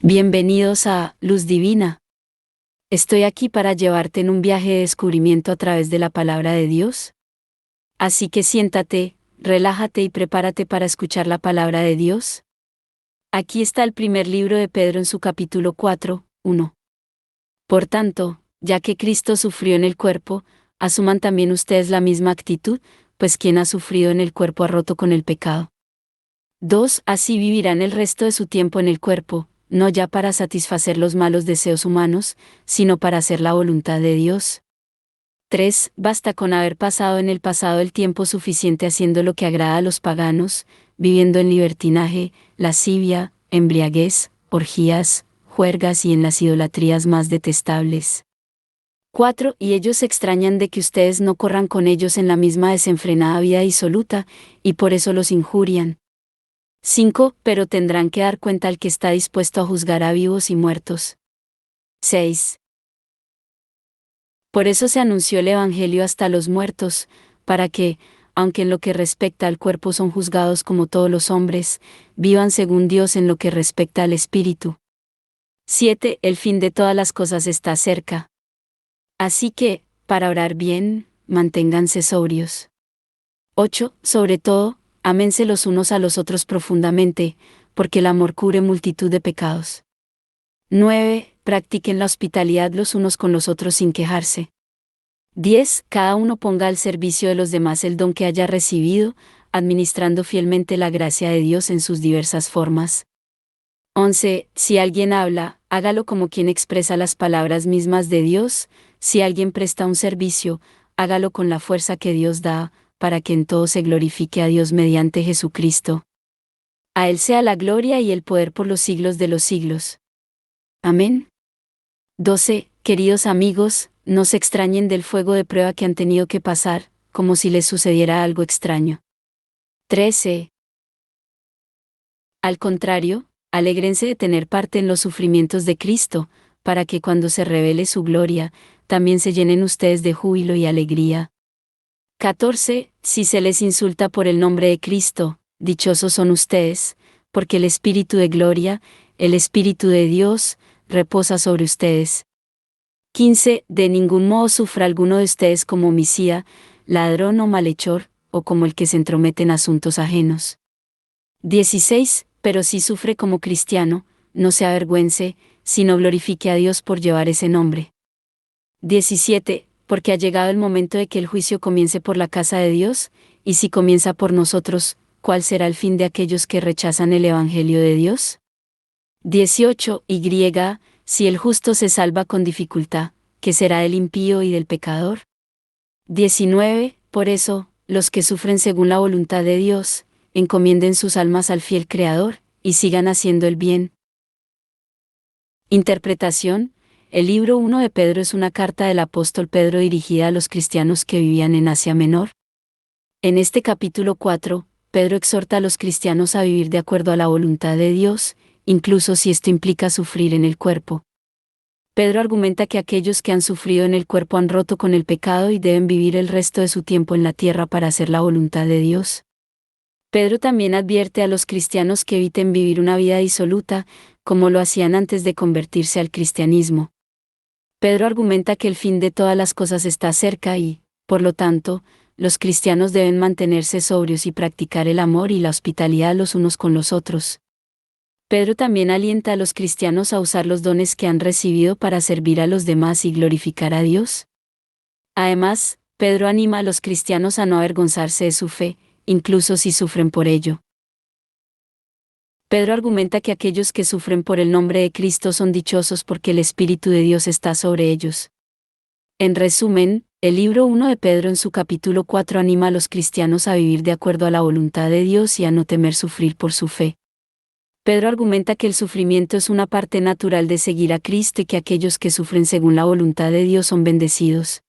Bienvenidos a Luz Divina. Estoy aquí para llevarte en un viaje de descubrimiento a través de la palabra de Dios. Así que siéntate, relájate y prepárate para escuchar la palabra de Dios. Aquí está el primer libro de Pedro en su capítulo 4, 1. Por tanto, ya que Cristo sufrió en el cuerpo, asuman también ustedes la misma actitud, pues quien ha sufrido en el cuerpo ha roto con el pecado. 2. Así vivirán el resto de su tiempo en el cuerpo, no ya para satisfacer los malos deseos humanos, sino para hacer la voluntad de Dios. 3. Basta con haber pasado en el pasado el tiempo suficiente haciendo lo que agrada a los paganos, viviendo en libertinaje, lascivia, embriaguez, orgías, juergas y en las idolatrías más detestables. 4. Y ellos se extrañan de que ustedes no corran con ellos en la misma desenfrenada vida disoluta, y por eso los injurian. 5. Pero tendrán que dar cuenta al que está dispuesto a juzgar a vivos y muertos. 6. Por eso se anunció el Evangelio hasta los muertos, para que, aunque en lo que respecta al cuerpo son juzgados como todos los hombres, vivan según Dios en lo que respecta al espíritu. 7. El fin de todas las cosas está cerca. Así que, para orar bien, manténganse sobrios. 8. Sobre todo, ámense los unos a los otros profundamente, porque el amor cubre multitud de pecados. 9. Practiquen la hospitalidad los unos con los otros sin quejarse. 10. Cada uno ponga al servicio de los demás el don que haya recibido, administrando fielmente la gracia de Dios en sus diversas formas. 11. Si alguien habla, hágalo como quien expresa las palabras mismas de Dios. Si alguien presta un servicio, hágalo con la fuerza que Dios da, para que en todo se glorifique a Dios mediante Jesucristo. A Él sea la gloria y el poder por los siglos de los siglos. Amén. 12. Queridos amigos, no se extrañen del fuego de prueba que han tenido que pasar, como si les sucediera algo extraño. 13. Al contrario, alégrense de tener parte en los sufrimientos de Cristo, para que cuando se revele su gloria, también se llenen ustedes de júbilo y alegría. 14. Si se les insulta por el nombre de Cristo, dichosos son ustedes, porque el Espíritu de gloria, el Espíritu de Dios, reposa sobre ustedes. 15. De ningún modo sufra alguno de ustedes como homicida, ladrón o malhechor, o como el que se entromete en asuntos ajenos. 16. Pero si sufre como cristiano, no se avergüence, sino glorifique a Dios por llevar ese nombre. 17. Porque ha llegado el momento de que el juicio comience por la casa de Dios, y si comienza por nosotros, ¿cuál será el fin de aquellos que rechazan el Evangelio de Dios? 18. Y. Si el justo se salva con dificultad, ¿qué será del impío y del pecador? 19. Por eso, los que sufren según la voluntad de Dios, encomienden sus almas al fiel Creador, y sigan haciendo el bien. Interpretación. El libro 1 de Pedro es una carta del apóstol Pedro dirigida a los cristianos que vivían en Asia Menor. En este capítulo 4, Pedro exhorta a los cristianos a vivir de acuerdo a la voluntad de Dios, incluso si esto implica sufrir en el cuerpo. Pedro argumenta que aquellos que han sufrido en el cuerpo han roto con el pecado y deben vivir el resto de su tiempo en la tierra para hacer la voluntad de Dios. Pedro también advierte a los cristianos que eviten vivir una vida disoluta, como lo hacían antes de convertirse al cristianismo. Pedro argumenta que el fin de todas las cosas está cerca y, por lo tanto, los cristianos deben mantenerse sobrios y practicar el amor y la hospitalidad los unos con los otros. Pedro también alienta a los cristianos a usar los dones que han recibido para servir a los demás y glorificar a Dios. Además, Pedro anima a los cristianos a no avergonzarse de su fe, incluso si sufren por ello. Pedro argumenta que aquellos que sufren por el nombre de Cristo son dichosos porque el Espíritu de Dios está sobre ellos. En resumen, el libro 1 de Pedro en su capítulo 4 anima a los cristianos a vivir de acuerdo a la voluntad de Dios y a no temer sufrir por su fe. Pedro argumenta que el sufrimiento es una parte natural de seguir a Cristo y que aquellos que sufren según la voluntad de Dios son bendecidos.